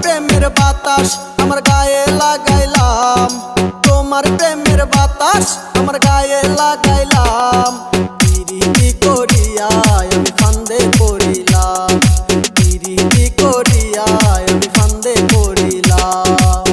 প্রেমের বাতাস আমার গায়ে লাগাইলাম, তোমার প্রেমের বাতাস আমার গায়ে লাগাইলাম। পিরিতি করিয়া আমি ফান্দে পড়িলাম, পিরিতি করিয়া আমি ফান্দে পড়িলাম।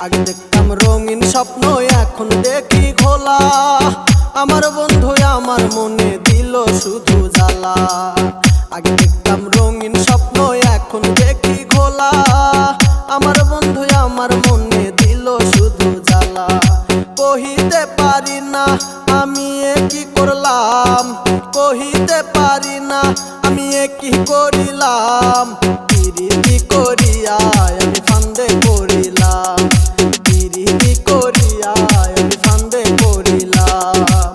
আগে দেখতাম রঙিন স্বপ্ন, এখন দেখি ঘোলা। আমার বন্ধু আমার মনে দিল শুধু জ্বালা। আগে দেখতাম রঙিন স্বপ্ন, এখন দেখি ঘোলা। আমার বন্ধু আমার মনে দিল শুধু জ্বালা। কহিতে পারি না আমি এ কি করলাম, কহিতে পারি না আমি এ কি করিলাম। পিরিতি করিয়া আমি ফান্দে পড়িলাম, পিরিতি করিয়া আমি ফান্দে পড়িলাম।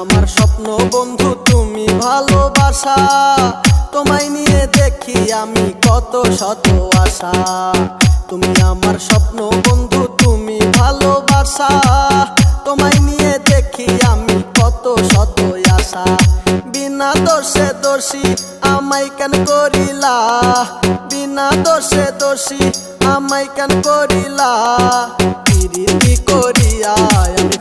আমার স্বপ্ন বন্ধু তুমি ভালোবাসা, তোমায় নিয়ে দেখি আমি কত শত আশা। তুমি আমার স্বপ্ন বন্ধু তুমি ভালোবাসা, তোমায় নিয়ে দেখি আমি কত শত আশা। বিনা দোষে দোষী আমায় কেন করিলা, বিনা দোষে দোষী আমায় কেন করিলা। পিরিতি করিয়া আমি